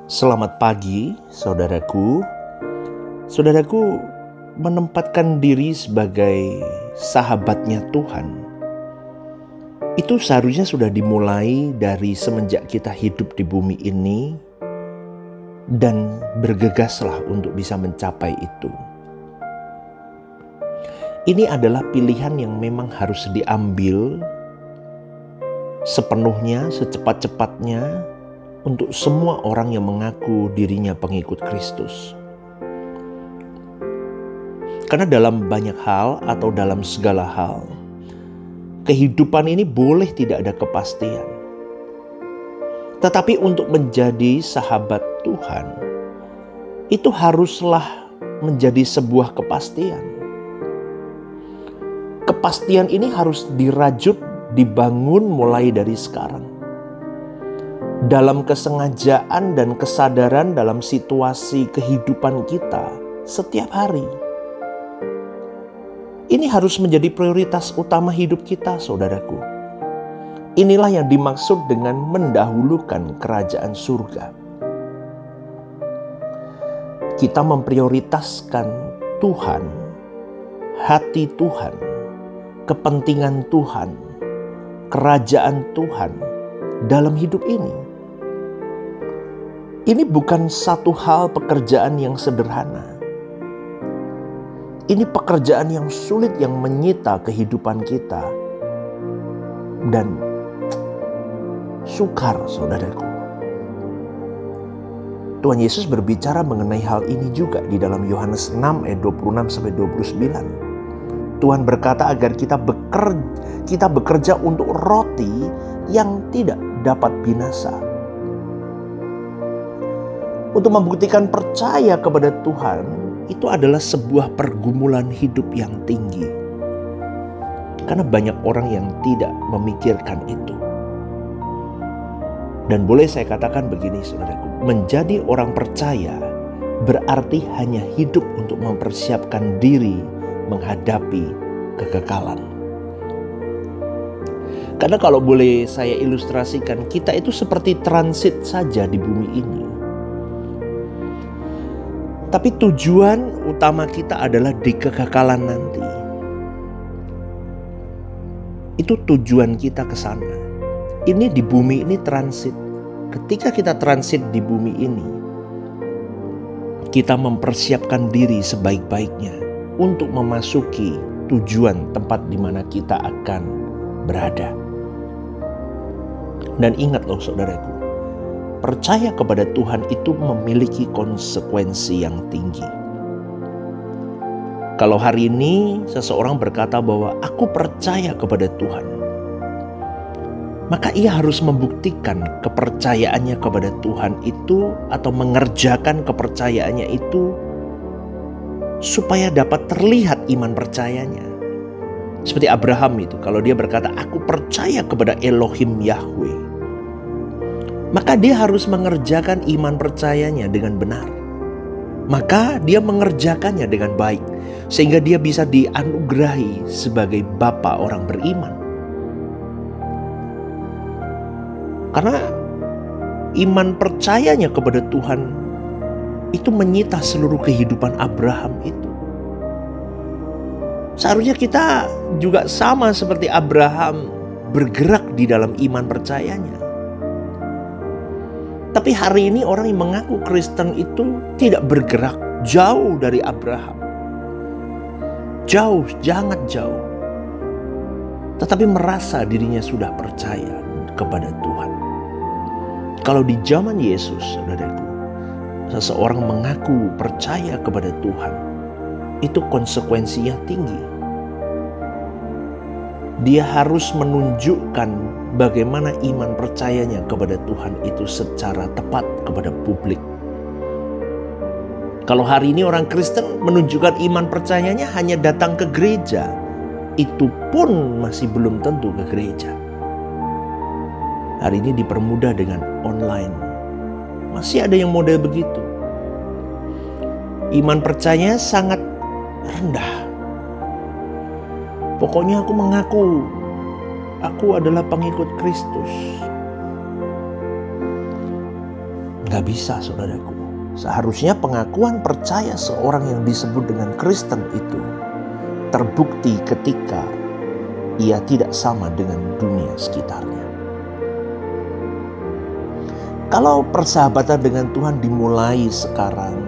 Selamat pagi, saudaraku. Saudaraku, menempatkan diri sebagai sahabatnya Tuhan, itu seharusnya sudah dimulai dari semenjak kita hidup di bumi ini, dan bergegaslah untuk bisa mencapai itu. Ini adalah pilihan yang memang harus diambil sepenuhnya, secepat-cepatnya, untuk semua orang yang mengaku dirinya pengikut Kristus. Karena dalam banyak hal atau dalam segala hal, kehidupan ini boleh tidak ada kepastian. Tetapi untuk menjadi sahabat Tuhan, itu haruslah menjadi sebuah kepastian. Kepastian ini harus dirajut, dibangun mulai dari sekarang. Dalam kesengajaan dan kesadaran dalam situasi kehidupan kita setiap hari. Ini harus menjadi prioritas utama hidup kita, saudaraku. Inilah yang dimaksud dengan mendahulukan kerajaan surga. Kita memprioritaskan Tuhan, hati Tuhan, kepentingan Tuhan, kerajaan Tuhan dalam hidup ini. Ini bukan satu hal pekerjaan yang sederhana. Ini pekerjaan yang sulit yang menyita kehidupan kita. Dan sukar, saudaraku. Tuhan Yesus berbicara mengenai hal ini juga di dalam Yohanes 6 ayat 26-29. Tuhan berkata agar kita bekerja untuk roti yang tidak dapat binasa. Untuk membuktikan percaya kepada Tuhan, itu adalah sebuah pergumulan hidup yang tinggi. Karena banyak orang yang tidak memikirkan itu. Dan boleh saya katakan begini, saudaraku, menjadi orang percaya berarti hanya hidup untuk mempersiapkan diri menghadapi kekekalan. Karena kalau boleh saya ilustrasikan, kita itu seperti transit saja di bumi ini. Tapi tujuan utama kita adalah di kekekalan nanti. Itu tujuan kita ke sana. Ini di bumi ini transit. Ketika kita transit di bumi ini, kita mempersiapkan diri sebaik-baiknya untuk memasuki tujuan tempat di mana kita akan berada. Dan ingat loh, saudaraku, percaya kepada Tuhan itu memiliki konsekuensi yang tinggi. Kalau hari ini seseorang berkata bahwa aku percaya kepada Tuhan, maka ia harus membuktikan kepercayaannya kepada Tuhan itu atau mengerjakan kepercayaannya itu supaya dapat terlihat iman percayanya. Seperti Abraham itu, kalau dia berkata aku percaya kepada Elohim Yahweh, maka dia harus mengerjakan iman percayanya dengan benar. Maka dia mengerjakannya dengan baik, sehingga dia bisa dianugerahi sebagai bapa orang beriman. Karena iman percayanya kepada Tuhan itu menyita seluruh kehidupan Abraham itu. Seharusnya kita juga sama seperti Abraham, bergerak di dalam iman percayanya. Tapi hari ini orang yang mengaku Kristen itu tidak bergerak, jauh dari Abraham. Jauh, sangat jauh. Tetapi merasa dirinya sudah percaya kepada Tuhan. Kalau di zaman Yesus, saudaraku, seseorang mengaku percaya kepada Tuhan, itu konsekuensinya tinggi. Dia harus menunjukkan bagaimana iman percayanya kepada Tuhan itu secara tepat kepada publik. Kalau hari ini orang Kristen menunjukkan iman percayanya hanya datang ke gereja, itu pun masih belum tentu ke gereja. Hari ini dipermudah dengan online. Masih ada yang model begitu. Iman percayanya sangat rendah. Pokoknya aku mengaku aku adalah pengikut Kristus. Gak bisa, saudaraku. Seharusnya pengakuan percaya seorang yang disebut dengan Kristen itu terbukti ketika ia tidak sama dengan dunia sekitarnya. Kalau persahabatan dengan Tuhan dimulai sekarang,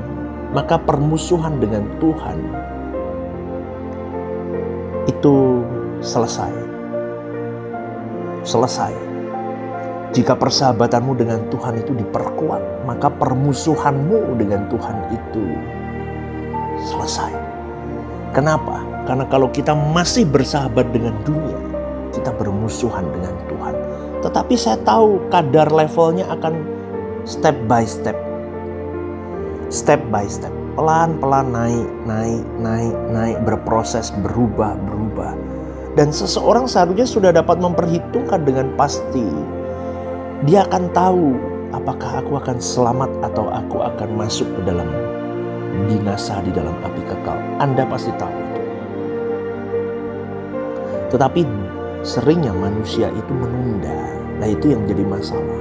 maka permusuhan dengan Tuhan itu selesai. Jika persahabatanmu dengan Tuhan itu diperkuat, maka permusuhanmu dengan Tuhan itu selesai. Kenapa? Karena kalau kita masih bersahabat dengan dunia, kita bermusuhan dengan Tuhan. Tetapi saya tahu kadar levelnya akan step by step. Pelan-pelan naik, berproses, berubah. Dan seseorang seharusnya sudah dapat memperhitungkan dengan pasti. Dia akan tahu apakah aku akan selamat atau aku akan masuk ke dalam binasa di dalam api kekal. Anda pasti tahu itu. Tetapi seringnya manusia itu menunda. Nah, itu yang jadi masalah.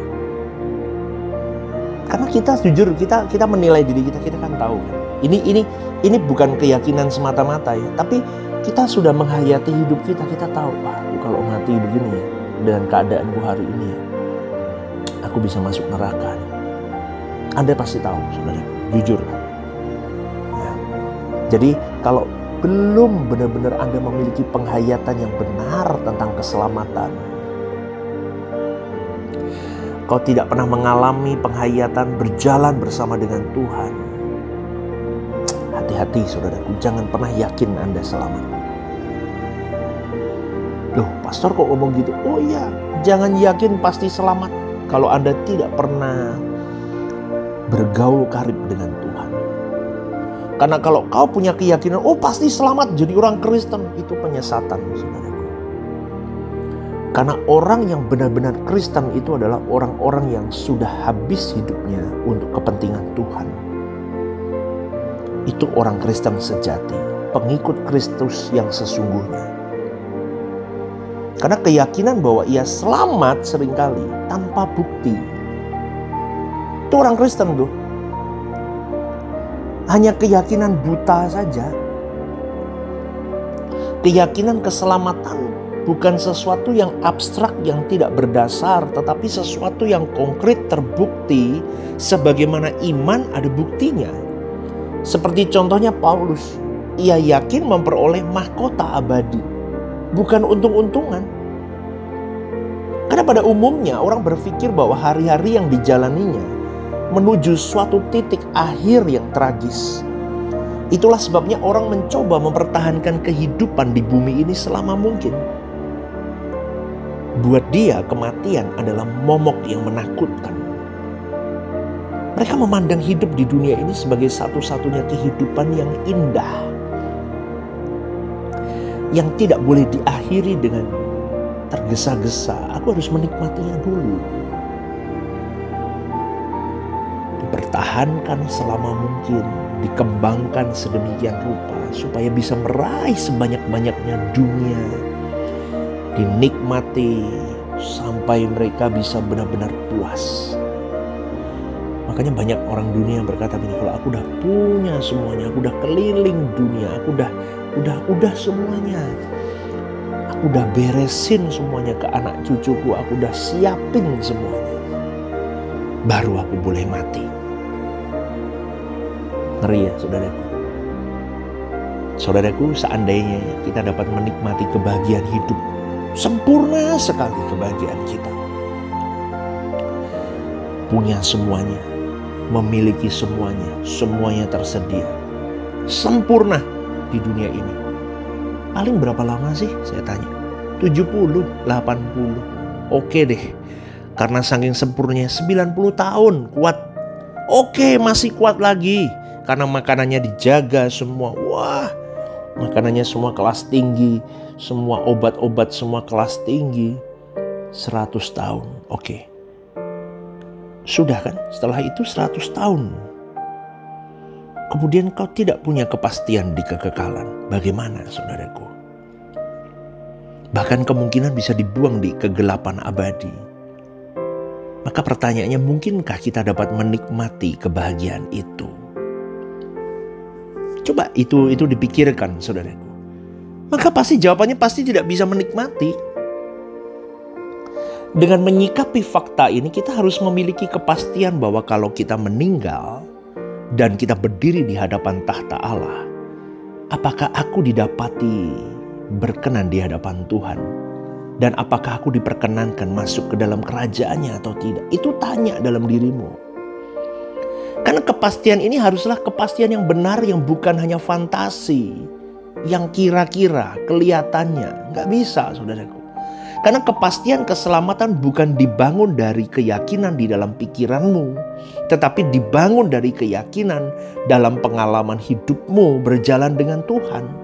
Karena kita jujur, kita menilai diri kita kan tahu kan. Ini bukan keyakinan semata-mata ya, tapi kita sudah menghayati hidup kita tahu, aku kalau mati begini ya, dengan keadaanku hari ini ya, aku bisa masuk neraka. Anda pasti tahu, saudara, jujur. Ya. Jadi kalau belum benar-benar Anda memiliki penghayatan yang benar tentang keselamatan, kau tidak pernah mengalami penghayatan berjalan bersama dengan Tuhan, hati-hati saudaraku, jangan pernah yakin Anda selamat. Loh, pastor kok ngomong gitu? Oh iya, jangan yakin pasti selamat kalau Anda tidak pernah bergaul karib dengan Tuhan. Karena kalau kau punya keyakinan, oh pasti selamat jadi orang Kristen, itu penyesatan, saudaraku. Karena orang yang benar-benar Kristen itu adalah orang-orang yang sudah habis hidupnya untuk kepentingan Tuhan. Itu orang Kristen sejati, pengikut Kristus yang sesungguhnya. Karena keyakinan bahwa ia selamat seringkali tanpa bukti. Itu orang Kristen tuh. Hanya keyakinan buta saja. Keyakinan keselamatan bukan sesuatu yang abstrak yang tidak berdasar, tetapi sesuatu yang konkret terbukti sebagaimana iman ada buktinya. Seperti contohnya Paulus, ia yakin memperoleh mahkota abadi, bukan untung-untungan. Karena pada umumnya orang berpikir bahwa hari-hari yang dijalaninya menuju suatu titik akhir yang tragis. Itulah sebabnya orang mencoba mempertahankan kehidupan di bumi ini selama mungkin. Buat dia kematian adalah momok yang menakutkan. Mereka memandang hidup di dunia ini sebagai satu-satunya kehidupan yang indah, yang tidak boleh diakhiri dengan tergesa-gesa. Aku harus menikmatinya dulu. Dipertahankan selama mungkin, dikembangkan sedemikian rupa supaya bisa meraih sebanyak-banyaknya dunia, dinikmati sampai mereka bisa benar-benar puas. Makanya banyak orang dunia yang berkata begini, kalau aku udah punya semuanya, aku udah keliling dunia, aku udah semuanya, aku udah beresin semuanya ke anak cucuku, aku udah siapin semuanya, baru aku boleh mati. Ngeri ya saudaraku. Saudaraku, seandainya kita dapat menikmati kebahagiaan hidup, sempurna sekali kebahagiaan kita, punya semuanya, memiliki semuanya, semuanya tersedia, sempurna di dunia ini. Paling berapa lama sih saya tanya? 70, 80. Oke deh, karena saking sempurnanya 90 tahun kuat. Oke, masih kuat lagi karena makanannya dijaga semua. Wah, makanannya semua kelas tinggi, semua obat-obat semua kelas tinggi. 100 tahun, oke. Sudah kan, setelah itu 100 tahun. Kemudian kau tidak punya kepastian di kekekalan. Bagaimana saudaraku? Bahkan kemungkinan bisa dibuang di kegelapan abadi. Maka pertanyaannya, mungkinkah kita dapat menikmati kebahagiaan itu? Coba itu dipikirkan, saudaraku. Maka pasti jawabannya tidak bisa menikmati. Dengan menyikapi fakta ini, kita harus memiliki kepastian bahwa kalau kita meninggal dan kita berdiri di hadapan tahta Allah, apakah aku didapati berkenan di hadapan Tuhan? Dan apakah aku diperkenankan masuk ke dalam kerajaannya atau tidak? Itu tanya dalam dirimu. Karena kepastian ini haruslah kepastian yang benar, yang bukan hanya fantasi, yang kira-kira kelihatannya. Nggak bisa, saudaraku. Karena kepastian keselamatan bukan dibangun dari keyakinan di dalam pikiranmu, tetapi dibangun dari keyakinan dalam pengalaman hidupmu berjalan dengan Tuhan.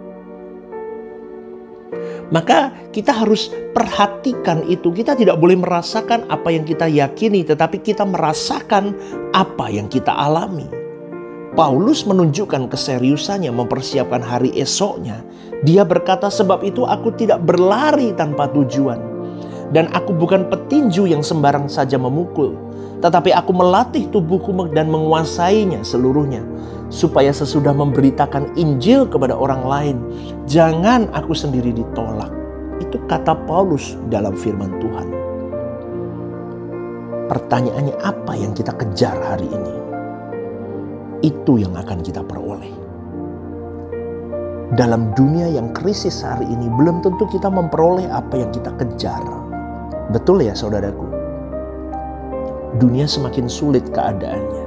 Maka kita harus perhatikan itu. Kita tidak boleh merasakan apa yang kita yakini, tetapi kita merasakan apa yang kita alami. Paulus menunjukkan keseriusannya mempersiapkan hari esoknya. Dia berkata, sebab itu aku tidak berlari tanpa tujuan. Dan aku bukan petinju yang sembarang saja memukul, tetapi aku melatih tubuhku dan menguasainya seluruhnya, supaya sesudah memberitakan Injil kepada orang lain, jangan aku sendiri ditolak. Itu kata Paulus dalam firman Tuhan. Pertanyaannya, apa yang kita kejar hari ini? Itu yang akan kita peroleh. Dalam dunia yang krisis hari ini, belum tentu kita memperoleh apa yang kita kejar. Betul ya, saudaraku? Dunia semakin sulit keadaannya.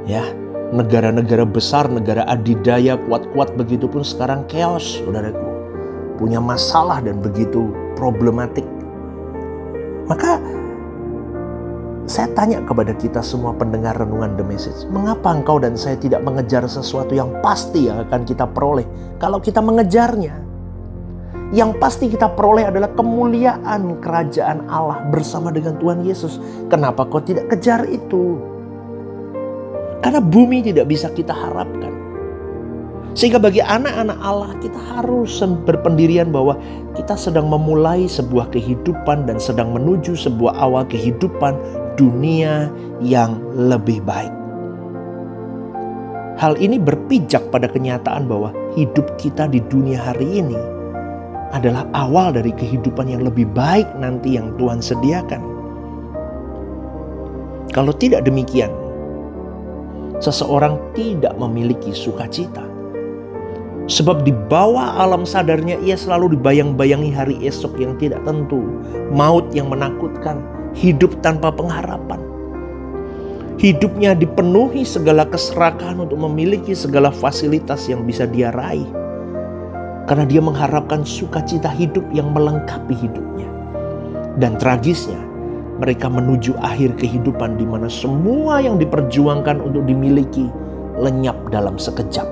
Ya, negara-negara besar, negara adidaya, kuat-kuat begitu pun sekarang chaos, saudaraku. Punya masalah dan begitu problematik. Maka saya tanya kepada kita semua pendengar renungan The Message, mengapa engkau dan saya tidak mengejar sesuatu yang pasti yang akan kita peroleh kalau kita mengejarnya? Yang pasti kita peroleh adalah kemuliaan kerajaan Allah bersama dengan Tuhan Yesus. Kenapa kau tidak kejar itu? Karena bumi tidak bisa kita harapkan. Sehingga bagi anak-anak Allah, kita harus berpendirian bahwa kita sedang memulai sebuah kehidupan dan sedang menuju sebuah awal kehidupan dunia yang lebih baik. Hal ini berpijak pada kenyataan bahwa hidup kita di dunia hari ini adalah awal dari kehidupan yang lebih baik nanti yang Tuhan sediakan. Kalau tidak demikian, seseorang tidak memiliki sukacita. Sebab di bawah alam sadarnya ia selalu dibayang-bayangi hari esok yang tidak tentu, maut yang menakutkan, hidup tanpa pengharapan. Hidupnya dipenuhi segala keserakahan untuk memiliki segala fasilitas yang bisa dia raih. Karena dia mengharapkan sukacita hidup yang melengkapi hidupnya. Dan tragisnya, mereka menuju akhir kehidupan di mana semua yang diperjuangkan untuk dimiliki lenyap dalam sekejap.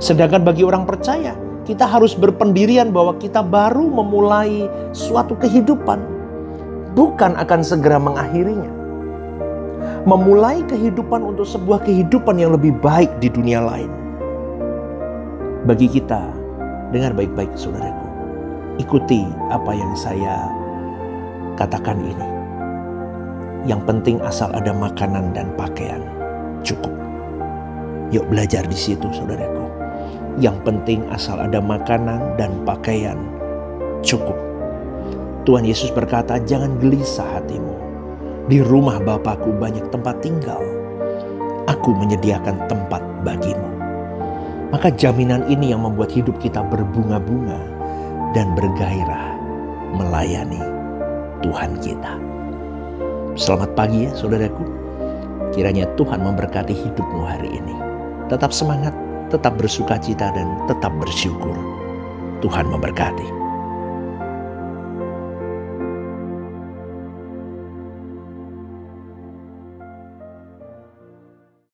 Sedangkan bagi orang percaya, kita harus berpendirian bahwa kita baru memulai suatu kehidupan, bukan akan segera mengakhirinya. Memulai kehidupan untuk sebuah kehidupan yang lebih baik di dunia lain. Bagi kita, dengar baik-baik saudaraku, ikuti apa yang saya katakan ini. Yang penting asal ada makanan dan pakaian, cukup. Yuk belajar di situ saudaraku. Yang penting asal ada makanan dan pakaian, cukup. Tuhan Yesus berkata, jangan gelisah hatimu. Di rumah Bapakku banyak tempat tinggal. Aku menyediakan tempat bagimu. Maka jaminan ini yang membuat hidup kita berbunga-bunga dan bergairah melayani Tuhan kita. Selamat pagi ya saudaraku. Kiranya Tuhan memberkati hidupmu hari ini. Tetap semangat, tetap bersukacita dan tetap bersyukur. Tuhan memberkati.